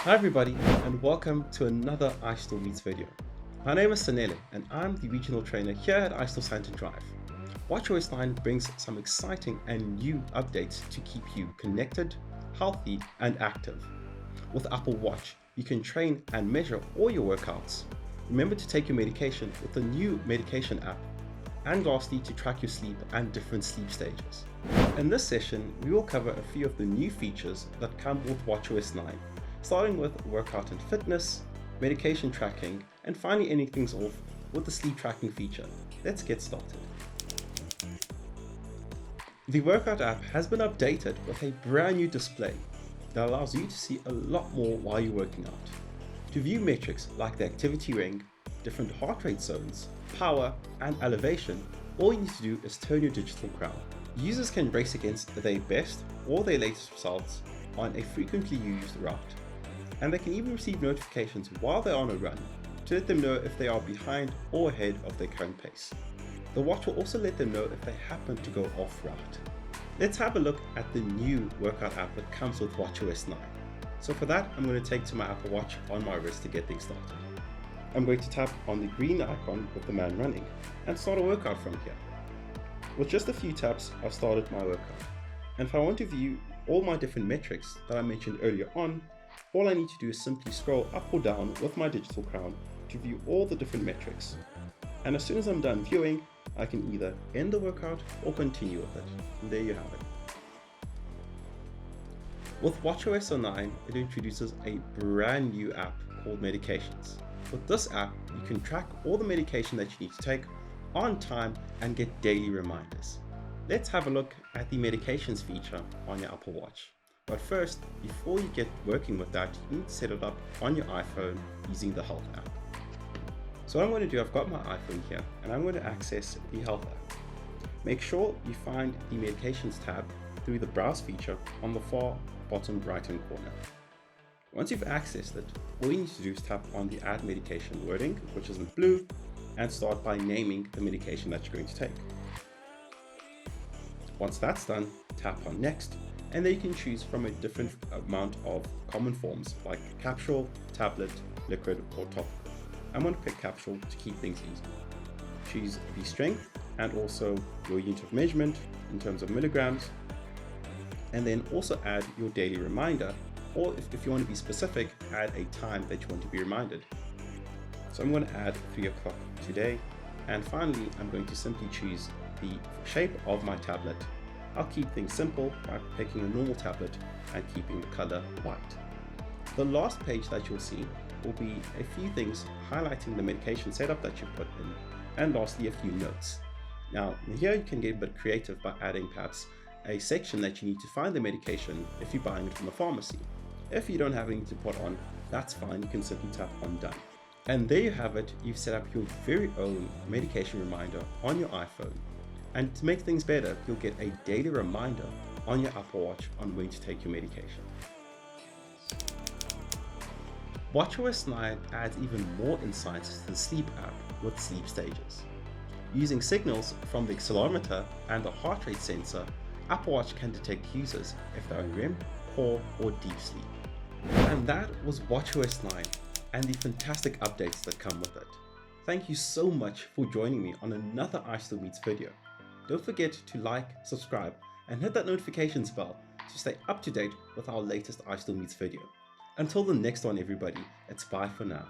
Hi everybody, and welcome to another iStore Meets video. My name is Sanele and I'm the regional trainer here at iStore Stanton Drive. watchOS 9 brings some exciting and new updates to keep you connected, healthy and active. With Apple Watch, you can train and measure all your workouts. Remember to take your medication with the new medication app, and lastly to track your sleep and different sleep stages. In this session, we will cover a few of the new features that come with watchOS 9. Starting with workout and fitness, medication tracking, and finally ending things off with the sleep tracking feature. Let's get started. The workout app has been updated with a brand new display that allows you to see a lot more while you're working out. To view metrics like the activity ring, different heart rate zones, power, and elevation, all you need to do is turn your digital crown. Users can race against their best or their latest results on a frequently used route. And they can even receive notifications while they're on a run to let them know if they are behind or ahead of their current pace. The watch will also let them know if they happen to go off route. Let's have a look at the new workout app that comes with watchOS 9. So for that, I'm going to take to my Apple Watch on my wrist to get things started. I'm going to tap on the green icon with the man running and start a workout from here. With just a few taps, I've started my workout. And if I want to view all my different metrics that I mentioned earlier on, all I need to do is simply scroll up or down with my digital crown to view all the different metrics. And as soon as I'm done viewing, I can either end the workout or continue with it. And there you have it. With watchOS 9, it introduces a brand new app called Medications. With this app, you can track all the medication that you need to take on time and get daily reminders. Let's have a look at the medications feature on your Apple Watch. But first, before you get working with that, you need to set it up on your iPhone using the Health app. So what I'm going to do, I've got my iPhone here and I'm going to access the Health app. Make sure you find the Medications tab through the Browse feature on the far bottom right hand corner. Once you've accessed it, all you need to do is tap on the Add Medication wording, which is in blue, and start by naming the medication that you're going to take. Once that's done, tap on Next, and then you can choose from a different amount of common forms like capsule, tablet, liquid, or topical. I'm going to pick capsule to keep things easy. Choose the strength and also your unit of measurement in terms of milligrams, and then also add your daily reminder, or if you want to be specific, add a time that you want to be reminded. So I'm going to add 3 o'clock today, and finally I'm going to simply choose the shape of my tablet. I'll keep things simple by picking a normal tablet and keeping the color white. The last page that you'll see will be a few things highlighting the medication setup that you put in, and lastly a few notes. Now here you can get a bit creative by adding perhaps a section that you need to find the medication if you're buying it from a pharmacy. If you don't have anything to put on, that's fine, you can simply tap on Done. And there you have it, you've set up your very own medication reminder on your iPhone. And to make things better, you'll get a daily reminder on your Apple Watch on when to take your medication. watchOS 9 adds even more insights to the sleep app with sleep stages. Using signals from the accelerometer and the heart rate sensor, Apple Watch can detect users if they're in REM, core, or deep sleep. And that was watchOS 9 and the fantastic updates that come with it. Thank you so much for joining me on another iStore Meets video. Don't forget to like, subscribe, and hit that notifications bell to stay up to date with our latest iStore Meets video. Until the next one everybody, it's bye for now.